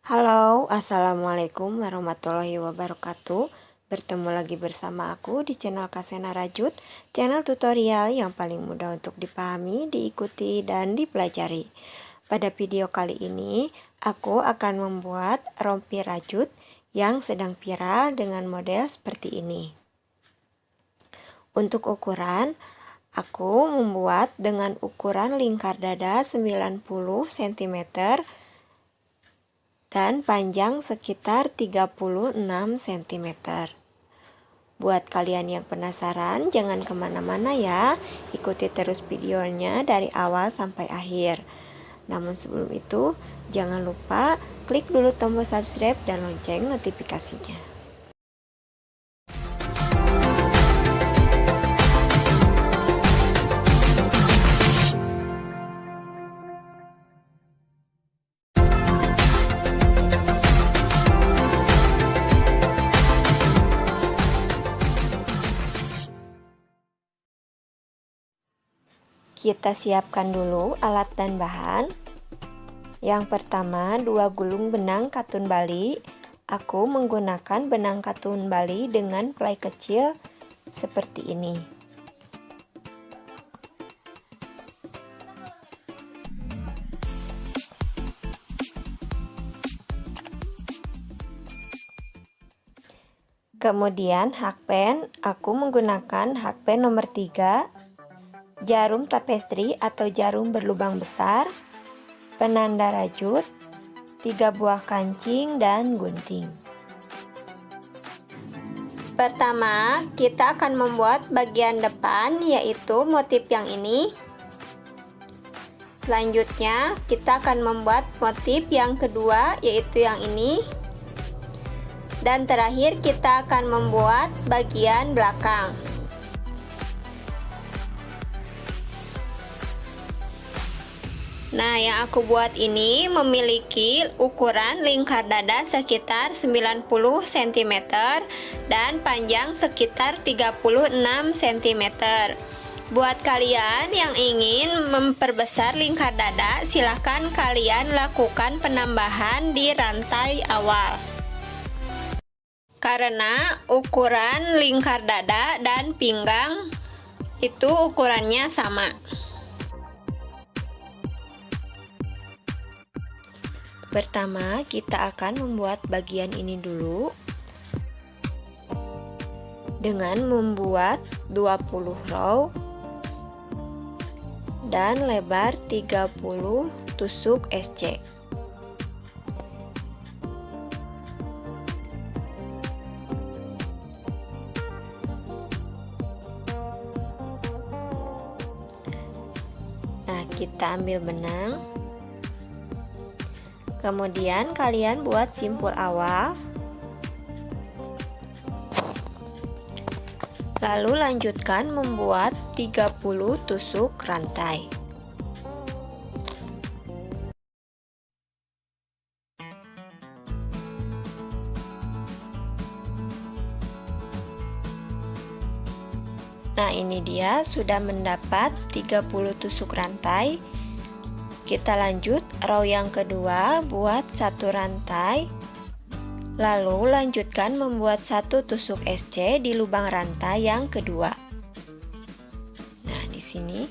Halo, assalamualaikum warahmatullahi wabarakatuh. Bertemu lagi bersama aku di channel Kasena Rajut, channel tutorial yang paling mudah untuk dipahami, diikuti, dan dipelajari. Pada video kali ini, aku akan membuat rompi rajut yang sedang viral dengan model seperti ini. Untuk ukuran, aku membuat dengan ukuran lingkar dada 90 cm dan panjang sekitar 36 cm. Buat kalian yang penasaran, jangan kemana-mana ya, ikuti terus videonya dari awal sampai akhir. Namun sebelum itu, jangan lupa klik dulu tombol subscribe dan lonceng notifikasinya. Kita siapkan dulu alat dan bahan. Yang pertama, 2 gulung benang katun Bali. Aku menggunakan benang katun Bali dengan play kecil seperti ini. Kemudian hakpen, aku menggunakan hakpen nomor 3. Jarum tapestri atau jarum berlubang besar, penanda rajut, 3 buah kancing, dan gunting. Pertama, kita akan membuat bagian depan, yaitu motif yang ini. Selanjutnya, kita akan membuat motif yang kedua, yaitu yang ini. Dan terakhir, kita akan membuat bagian belakang. Nah, yang aku buat ini memiliki ukuran lingkar dada sekitar 90 cm dan panjang sekitar 36 cm. Buat kalian yang ingin memperbesar lingkar dada, silahkan kalian lakukan penambahan di rantai awal. Karena ukuran lingkar dada dan pinggang itu ukurannya sama. Pertama, kita akan membuat bagian ini dulu dengan membuat 20 row dan lebar 30 tusuk SC. Nah, kita ambil benang. Kemudian kalian buat simpul awal. Lalu lanjutkan membuat 30 tusuk rantai. Nah, ini dia sudah mendapat 30 tusuk rantai. Kita lanjut row yang kedua, buat 1 rantai. Lalu lanjutkan membuat 1 tusuk SC di lubang rantai yang kedua. Nah, di sini.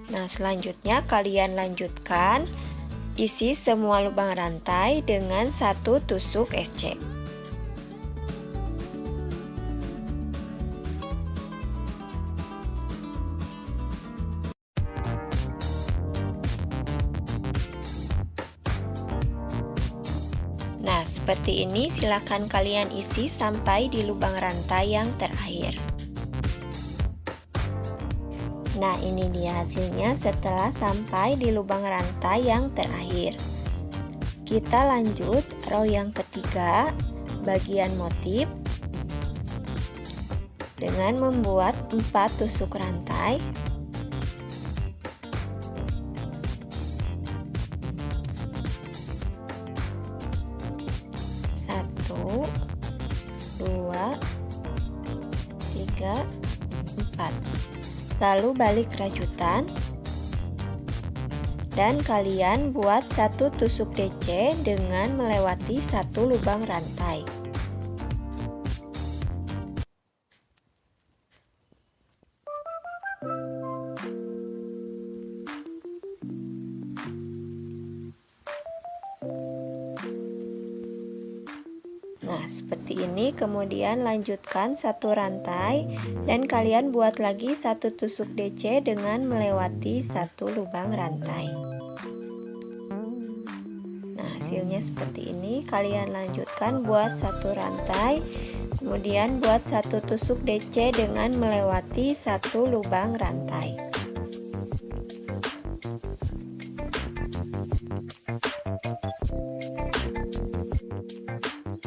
Nah, selanjutnya kalian lanjutkan isi semua lubang rantai dengan 1 tusuk SC. Nah, seperti ini silakan kalian isi sampai di lubang rantai yang terakhir. Nah, ini dia hasilnya setelah sampai di lubang rantai yang terakhir. Kita lanjut row yang ketiga, bagian motif, dengan membuat 4 tusuk rantai. Satu, 2, 3, 4. Lalu balik rajutan. Dan kalian buat satu tusuk DC dengan melewati satu lubang rantai. Nah, seperti ini. Kemudian lanjutkan satu rantai dan kalian buat lagi satu tusuk DC dengan melewati satu lubang rantai. Nah, hasilnya seperti ini. Kalian lanjutkan buat satu rantai, kemudian buat satu tusuk DC dengan melewati satu lubang rantai.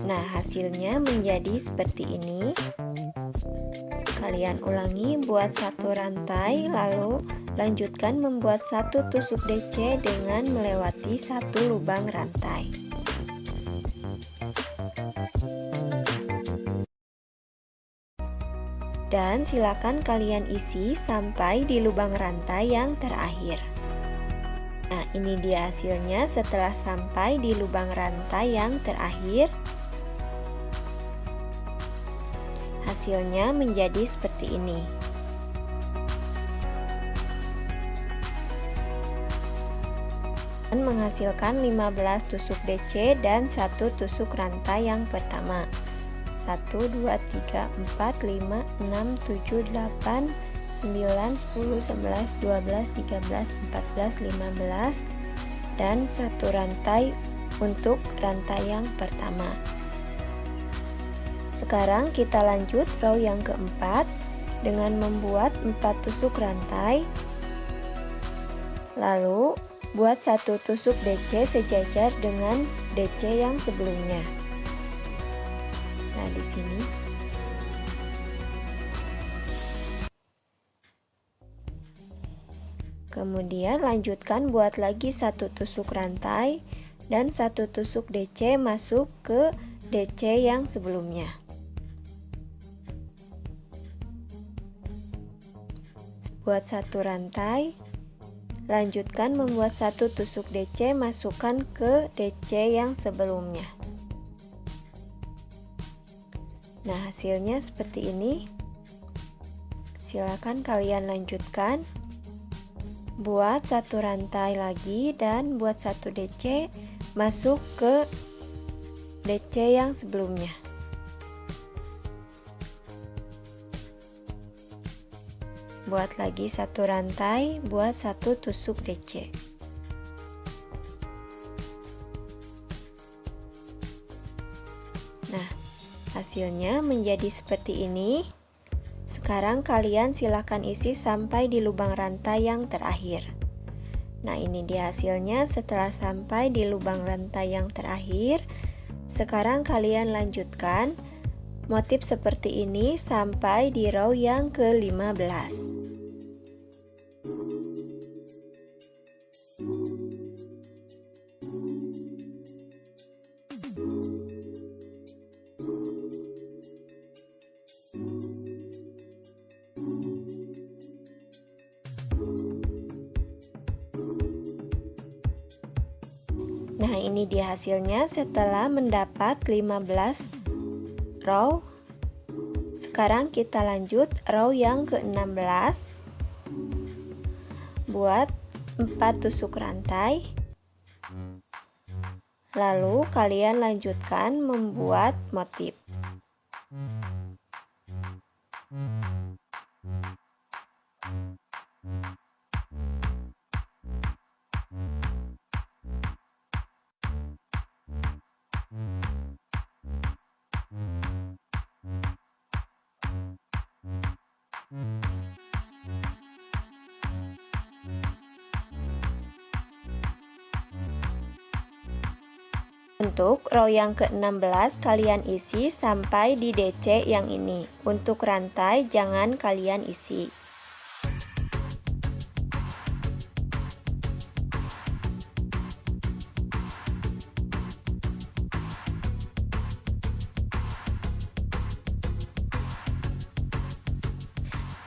Nah, hasilnya menjadi seperti ini. Kalian ulangi, buat satu rantai, lalu lanjutkan membuat satu tusuk DC dengan melewati satu lubang rantai. Dan silakan kalian isi sampai di lubang rantai yang terakhir. Nah, ini dia hasilnya setelah sampai di lubang rantai yang terakhir. Hasilnya menjadi seperti ini. Dan menghasilkan 15 tusuk DC dan satu tusuk rantai yang pertama. 1, 2, 3, 4, 5, 6, 7, 8, 9, 10, 11, 12, 13, 14, 15 dan satu rantai untuk rantai yang pertama. Sekarang kita lanjut row yang keempat dengan membuat 4 tusuk rantai, lalu buat satu tusuk DC sejajar dengan DC yang sebelumnya. Nah, di sini. Kemudian lanjutkan buat lagi satu tusuk rantai dan satu tusuk DC masuk ke DC yang sebelumnya. Buat satu rantai, lanjutkan membuat satu tusuk DC, masukkan ke DC yang sebelumnya. Nah, hasilnya seperti ini. Silakan kalian lanjutkan. Buat satu rantai lagi dan buat satu DC, masuk ke DC yang sebelumnya. Buat lagi satu rantai, buat satu tusuk DC. Nah, hasilnya menjadi seperti ini. Sekarang kalian silakan isi sampai di lubang rantai yang terakhir. Nah, ini dia hasilnya setelah sampai di lubang rantai yang terakhir. Sekarang kalian lanjutkan motif seperti ini sampai di row yang ke-15. Nah, ini dia hasilnya setelah mendapat 15 row. Sekarang kita lanjut row yang ke-16. Buat 4 tusuk rantai. Lalu kalian lanjutkan membuat motif. Untuk row yang ke-16 kalian isi sampai di DC yang ini. Untuk rantai jangan kalian isi.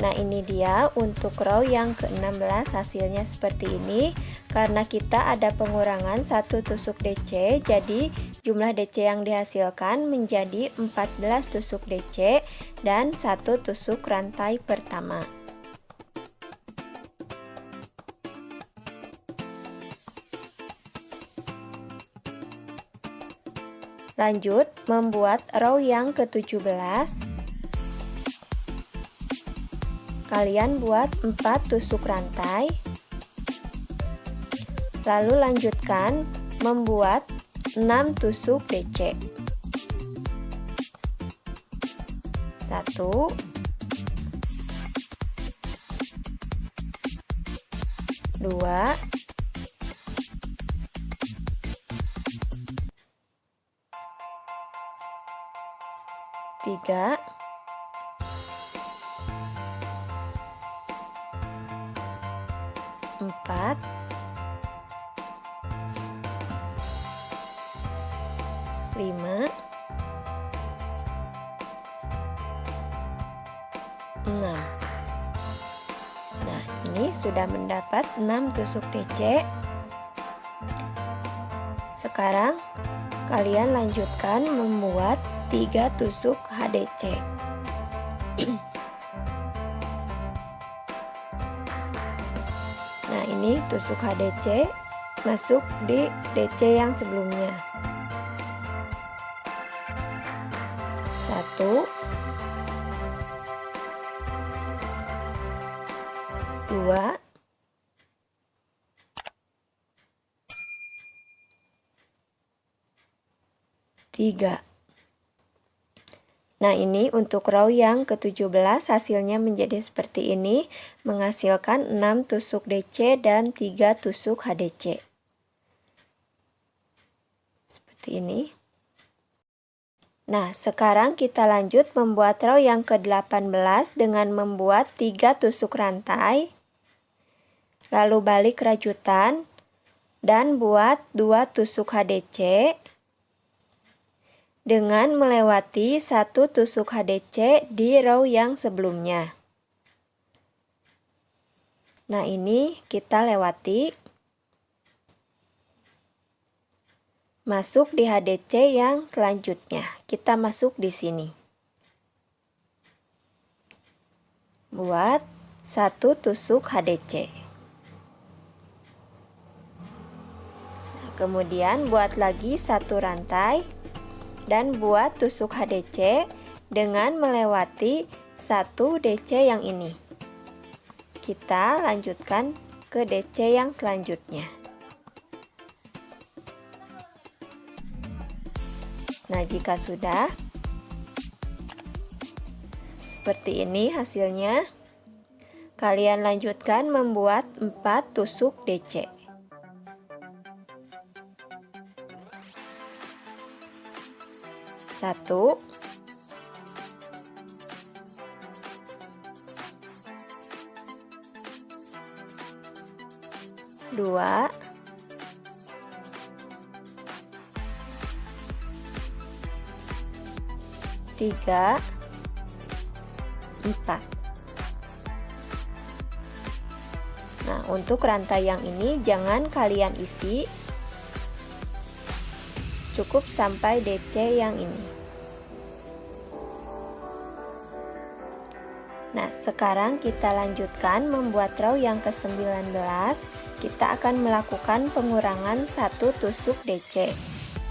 Nah, ini dia untuk row yang ke-16 hasilnya seperti ini. Karena kita ada pengurangan 1 tusuk DC, jadi jumlah DC yang dihasilkan menjadi 14 tusuk DC dan 1 tusuk rantai pertama. Lanjut, membuat row yang ke-17. Kalian buat 4 tusuk rantai. Lalu lanjutkan membuat 6 tusuk DC. 1, 2, 3, 4, 5, 6. Nah, ini sudah mendapat 6 tusuk DC. Sekarang kalian lanjutkan membuat 3 tusuk HDC. Nah, ini tusuk HDC masuk di DC yang sebelumnya. 1, 2, 3. Nah, ini untuk row yang ke-17 hasilnya menjadi seperti ini, menghasilkan 6 tusuk DC dan 3 tusuk HDC. Seperti ini. Nah, sekarang kita lanjut membuat row yang ke-18 dengan membuat 3 tusuk rantai, lalu balik rajutan, dan buat 2 tusuk HDC, dengan melewati 1 tusuk HDC di row yang sebelumnya. Nah, ini kita lewati. Masuk di HDC yang selanjutnya. Kita masuk di sini. Buat 1 tusuk HDC. Nah, kemudian buat lagi 1 rantai. Dan buat tusuk HDC dengan melewati 1 DC yang ini. Kita lanjutkan ke DC yang selanjutnya. Nah, jika sudah seperti ini hasilnya, kalian lanjutkan membuat 4 tusuk DC. 1, 2, 3, 4. Nah, untuk rantai yang ini jangan kalian isi, cukup sampai DC yang ini. Nah, sekarang kita lanjutkan membuat row yang ke-19. Kita akan melakukan pengurangan 1 tusuk DC.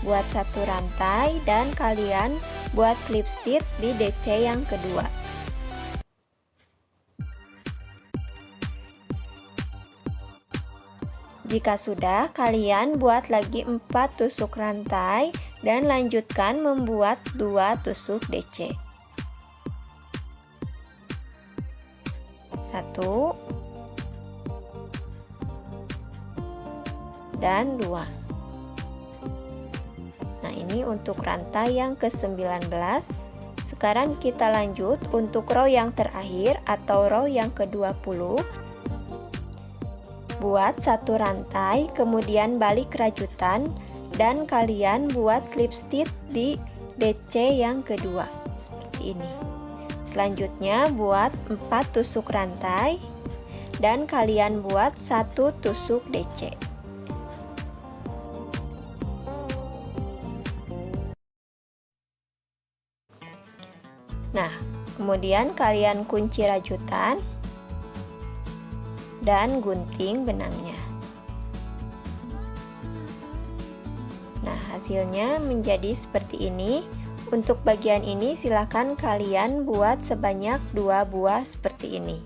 Buat 1 rantai dan kalian buat slip stitch di DC yang kedua. Jika sudah, kalian buat lagi 4 tusuk rantai dan lanjutkan membuat 2 tusuk DC. 1 dan 2. Nah, ini untuk rantai yang ke-19. Sekarang kita lanjut untuk row yang terakhir atau row yang ke-20. Buat 1 rantai, kemudian balik rajutan dan kalian buat slip stitch di DC yang kedua seperti ini. Selanjutnya buat 4 tusuk rantai dan kalian buat 1 tusuk DC. Nah, kemudian kalian kunci rajutan dan gunting benangnya. Nah, hasilnya menjadi seperti ini. Untuk bagian ini silakan kalian buat sebanyak 2 buah seperti ini.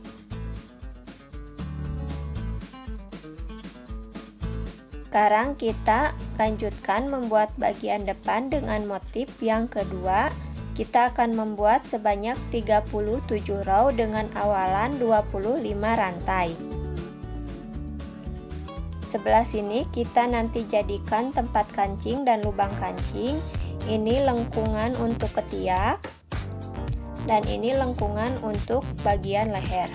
Sekarang kita lanjutkan membuat bagian depan dengan motif yang kedua. Kita akan membuat sebanyak 37 row dengan awalan 25 rantai. Sebelah sini kita nanti jadikan tempat kancing dan lubang kancing. Ini lengkungan untuk ketiak dan ini lengkungan untuk bagian leher.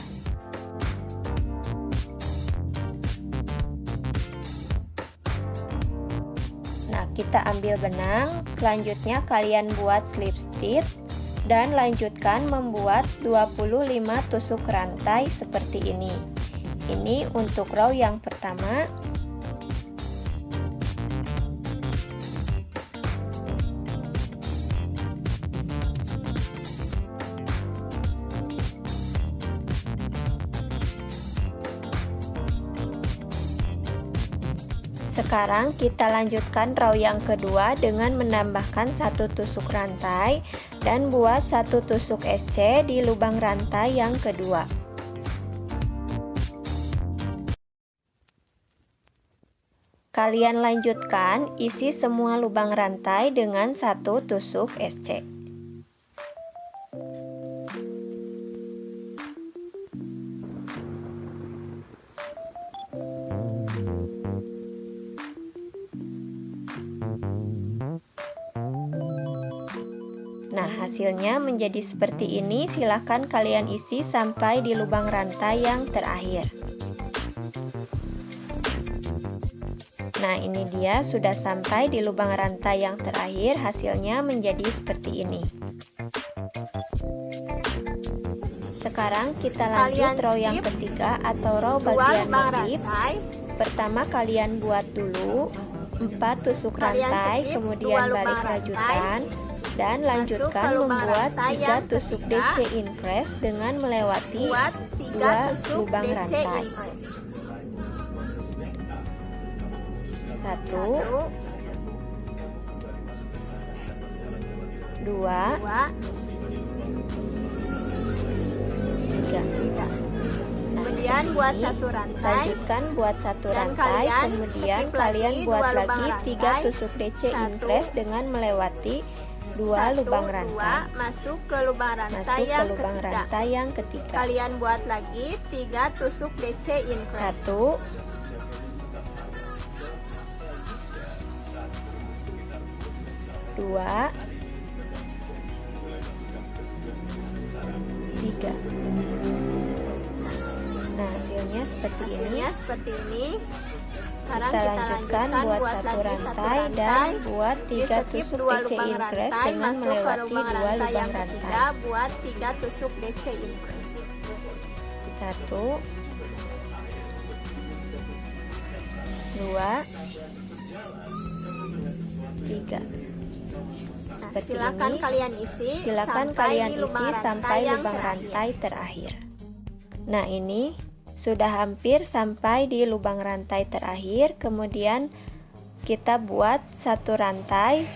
Nah, kita ambil benang, selanjutnya kalian buat slip stitch dan lanjutkan membuat 25 tusuk rantai seperti ini. Ini untuk row yang pertama. Sekarang kita lanjutkan row yang kedua dengan menambahkan 1 tusuk rantai dan buat 1 tusuk SC di lubang rantai yang kedua. Kalian lanjutkan isi semua lubang rantai dengan 1 tusuk SC. Nah, hasilnya menjadi seperti ini. Silahkan kalian isi sampai di lubang rantai yang terakhir. Nah, ini dia sudah sampai di lubang rantai yang terakhir. Hasilnya menjadi seperti ini. Sekarang kita lanjut row yang ketiga atau row bagian motif. Pertama kalian buat dulu 4 tusuk rantai, kemudian balik rajutan dan lanjutkan membuat 3 tusuk DC increase dengan melewati 2 lubang rantai. 1 2 3. Kemudian buat 1 rantai. Lanjutkan buat 1 rantai, kemudian kalian buat lagi 3 tusuk DC increase dengan melewati 2 lubang rantai. Masuk ke lubang rantai yang ketiga. Kalian buat lagi 3 tusuk DC increase. 1 2 3. Nah, hasilnya seperti ini. Sekarang kita lanjutkan buat 1 rantai dan buat 3 tusuk DC increase dengan melewati 2 lubang rantai. Buat 3 tusuk DC increase. 1 2 3. Nah, silakan kalian isi sampai lubang rantai terakhir. Nah, ini sudah hampir sampai di lubang rantai terakhir. Kemudian kita buat 1 rantai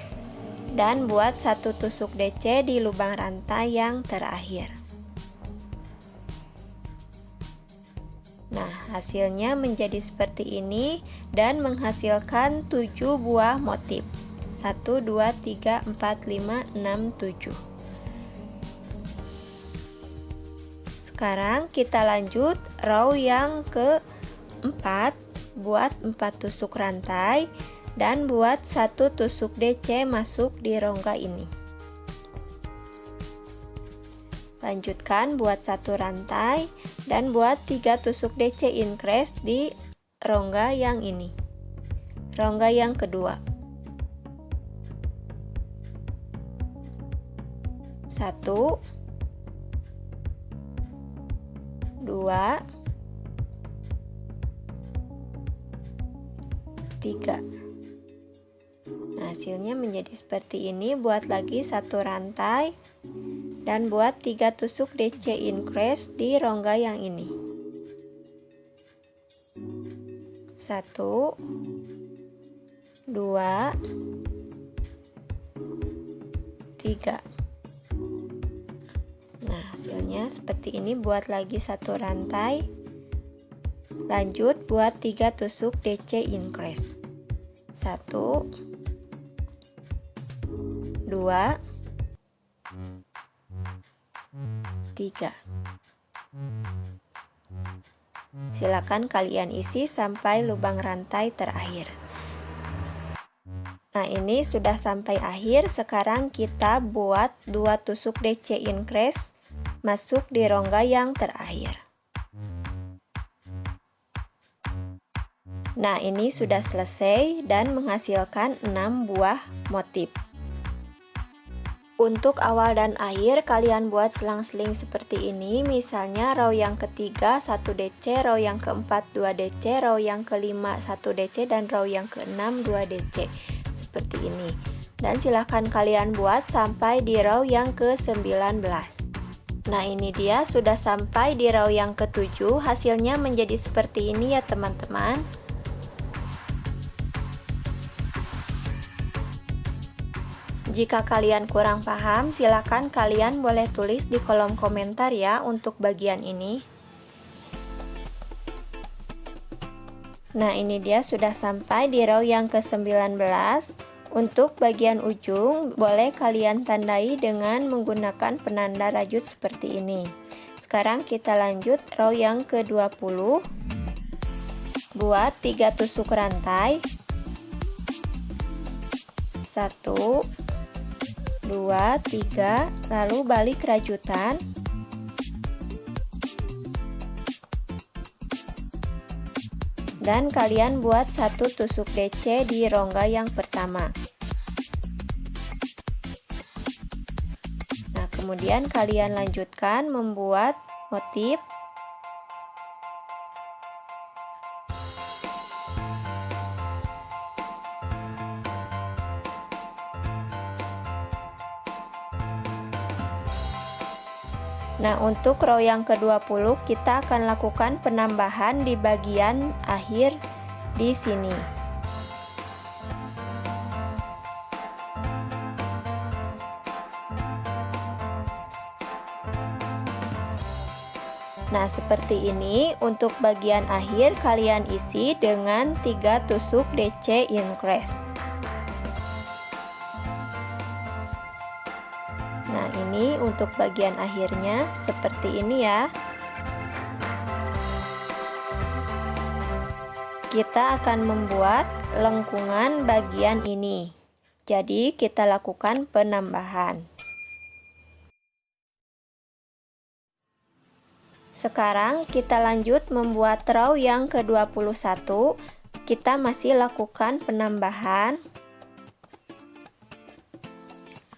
dan buat 1 tusuk DC di lubang rantai yang terakhir. Nah, hasilnya menjadi seperti ini dan menghasilkan 7 buah motif. 1 2 3 4 5 6 7. Sekarang kita lanjut row yang keempat, buat 4 tusuk rantai dan buat 1 tusuk DC masuk di rongga ini. Lanjutkan buat 1 rantai dan buat 3 tusuk DC increase di rongga yang ini, rongga yang kedua. 1 2 3. Nah, hasilnya menjadi seperti ini. Buat lagi 1 rantai dan buat 3 tusuk DC increase di rongga yang ini. 1 2 3. Nah, hasilnya seperti ini. Buat lagi satu rantai, lanjut buat 3 tusuk DC increase. 1 2 3. Silakan kalian isi sampai lubang rantai terakhir. Nah, ini sudah sampai akhir. Sekarang kita buat 2 tusuk DC increase masuk di rongga yang terakhir. Nah, ini sudah selesai dan menghasilkan 6 buah motif. Untuk awal dan akhir kalian buat selang-seling seperti ini. Misalnya row yang ketiga 1 DC, row yang keempat 2 DC, row yang kelima 1 DC, dan row yang keenam 2 DC. Seperti ini. Dan silahkan kalian buat sampai di row yang ke-19. Nah, ini dia sudah sampai di row yang ke-7. Hasilnya menjadi seperti ini ya teman-teman. Jika kalian kurang paham, silakan kalian boleh tulis di kolom komentar ya untuk bagian ini. Nah, ini dia sudah sampai di row yang ke-19. Untuk bagian ujung, boleh kalian tandai dengan menggunakan penanda rajut seperti ini. Sekarang kita lanjut row yang ke-20. Buat 3 tusuk rantai. 1 2 3, lalu balik rajutan. Dan kalian buat 1 tusuk DC di rongga yang pertama. Nah, kemudian kalian lanjutkan membuat motif. Nah, untuk row yang ke-20 kita akan lakukan penambahan di bagian akhir di sini. Nah, seperti ini. Untuk bagian akhir kalian isi dengan 3 tusuk DC increase. Nah, ini untuk bagian akhirnya seperti ini ya. Kita akan membuat lengkungan bagian ini. Jadi, kita lakukan penambahan. Sekarang kita lanjut membuat row yang ke-21. Kita masih lakukan penambahan.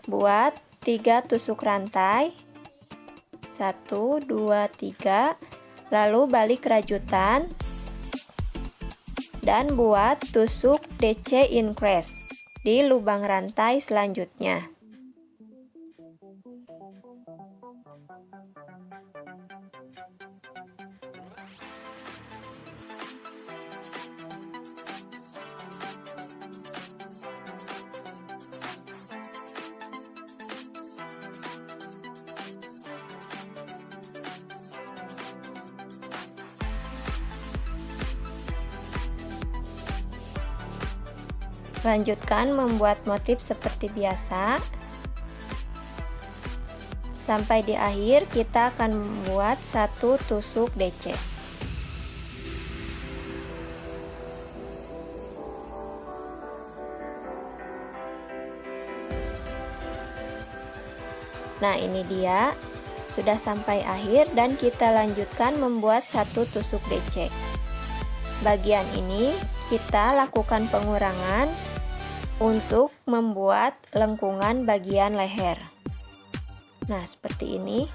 Buat 3 tusuk rantai. 1 2 3, lalu balik rajutan dan buat tusuk DC increase di lubang rantai selanjutnya. Lanjutkan membuat motif seperti biasa. Sampai di akhir kita akan membuat 1 tusuk DC. Nah, ini dia sudah sampai akhir dan kita lanjutkan membuat 1 tusuk DC. Bagian ini kita lakukan pengurangan untuk membuat lengkungan bagian leher. Nah, seperti ini.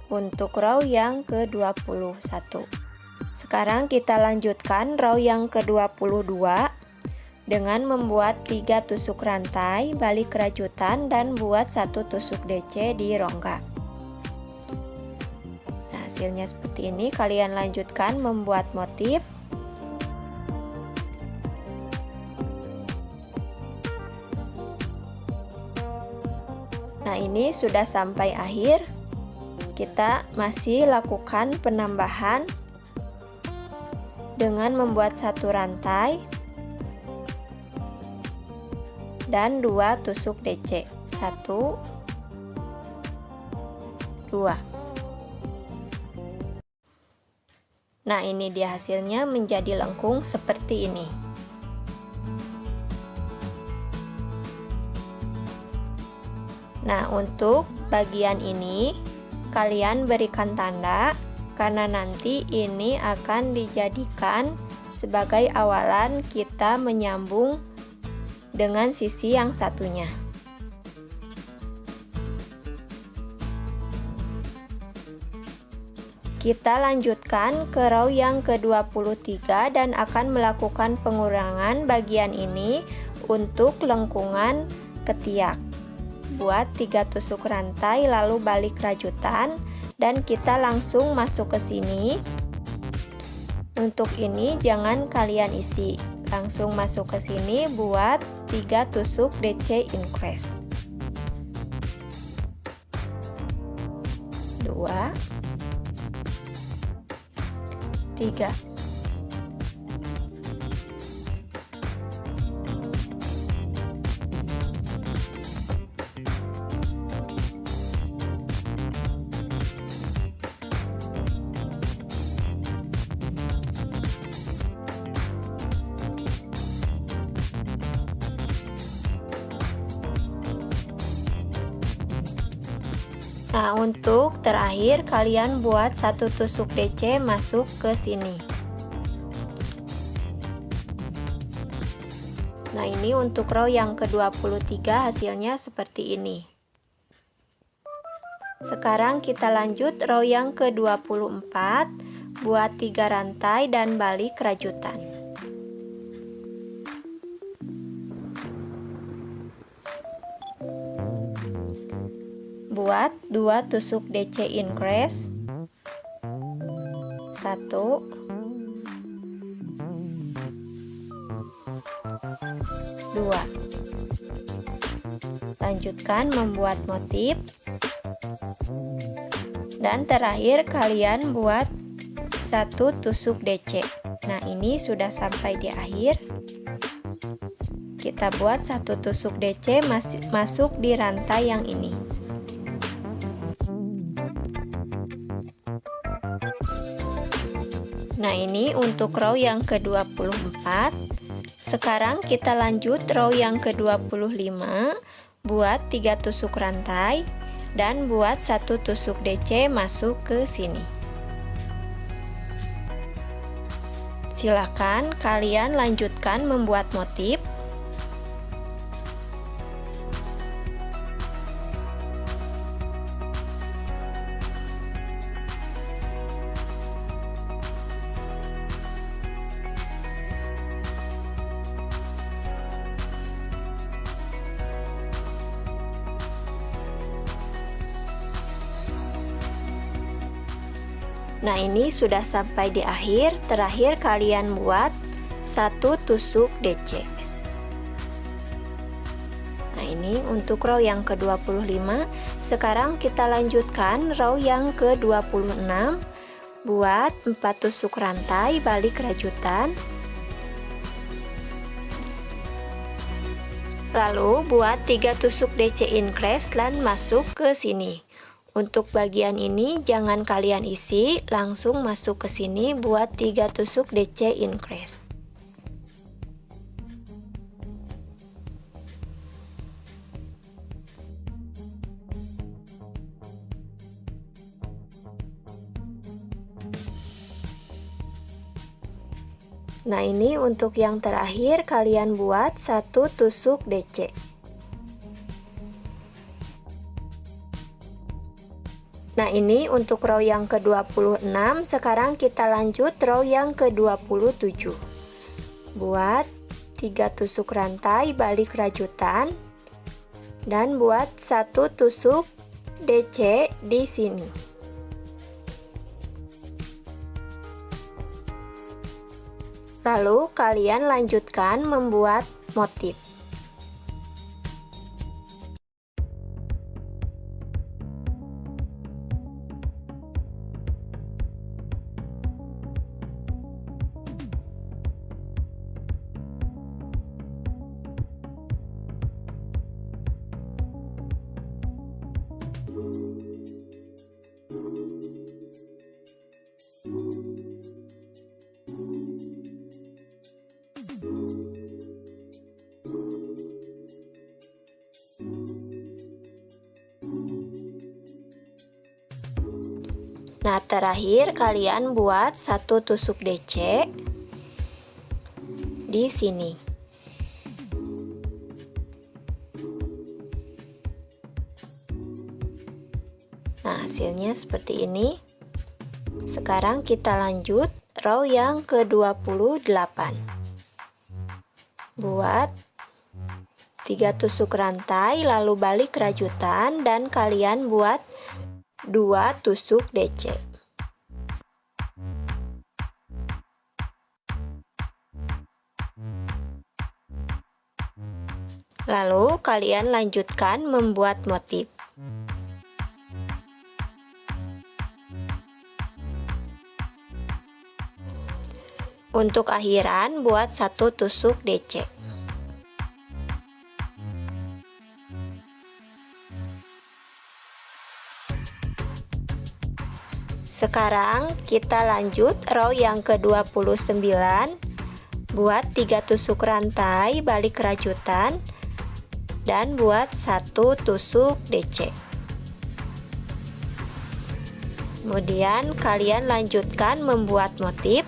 Untuk row yang ke-21. Sekarang kita lanjutkan row yang ke-22. dengan membuat 3 tusuk rantai, balik rajutan, dan buat 1 tusuk DC di rongga. Nah, hasilnya seperti ini. Kalian lanjutkan membuat motif. Nah, ini sudah sampai akhir. Kita masih lakukan penambahan dengan membuat 1 rantai dan 2 tusuk DC. 1, 2. Nah, ini dia hasilnya, menjadi lengkung seperti ini. Nah, untuk bagian ini kalian berikan tanda karena nanti ini akan dijadikan sebagai awalan kita menyambung dengan sisi yang satunya. Kita lanjutkan ke row yang ke-23 dan akan melakukan pengurangan bagian ini untuk lengkungan ketiak. Buat 3 tusuk rantai lalu balik rajutan dan kita langsung masuk ke sini. Untuk ini jangan kalian isi, langsung masuk ke sini buat 3 tusuk DC increase. 2, 3. Nah, untuk terakhir kalian buat 1 tusuk DC masuk ke sini. Nah, ini untuk row yang ke-23 hasilnya seperti ini. Sekarang kita lanjut row yang ke-24, buat 3 rantai dan balik rajutan. Buat 2 tusuk DC increase. 1, 2. Lanjutkan membuat motif. Dan terakhir kalian buat 1 tusuk DC. Nah, ini sudah sampai di akhir. Kita buat 1 tusuk DC masuk di rantai yang ini. Nah, ini untuk row yang ke-24. Sekarang kita lanjut row yang ke-25, buat 3 tusuk rantai dan buat 1 tusuk DC masuk ke sini. Silakan kalian lanjutkan membuat motif. Nah, ini sudah sampai di akhir. Terakhir kalian buat 1 tusuk DC. Nah, ini untuk row yang ke-25. Sekarang kita lanjutkan row yang ke-26. Buat 4 tusuk rantai, balik rajutan. Lalu buat 3 tusuk DC increase dan masuk ke sini. Untuk bagian ini jangan kalian isi, langsung masuk ke sini buat 3 tusuk DC increase. Nah, ini untuk yang terakhir kalian buat 1 tusuk DC. Nah, ini untuk row yang ke-26. Sekarang kita lanjut row yang ke-27. Buat 3 tusuk rantai balik rajutan dan buat 1 tusuk DC di sini. Lalu kalian lanjutkan membuat motif. Nah, terakhir kalian buat 1 tusuk DC di sini. Nah, hasilnya seperti ini. Sekarang kita lanjut row yang ke-28. Buat 3 tusuk rantai lalu balik rajutan dan kalian buat 2 tusuk DC. Lalu kalian lanjutkan membuat motif. Untuk akhiran buat 1 tusuk DC. Sekarang kita lanjut row yang ke-29. Buat 3 tusuk rantai balik rajutan dan buat 1 tusuk DC. Kemudian kalian lanjutkan membuat motif.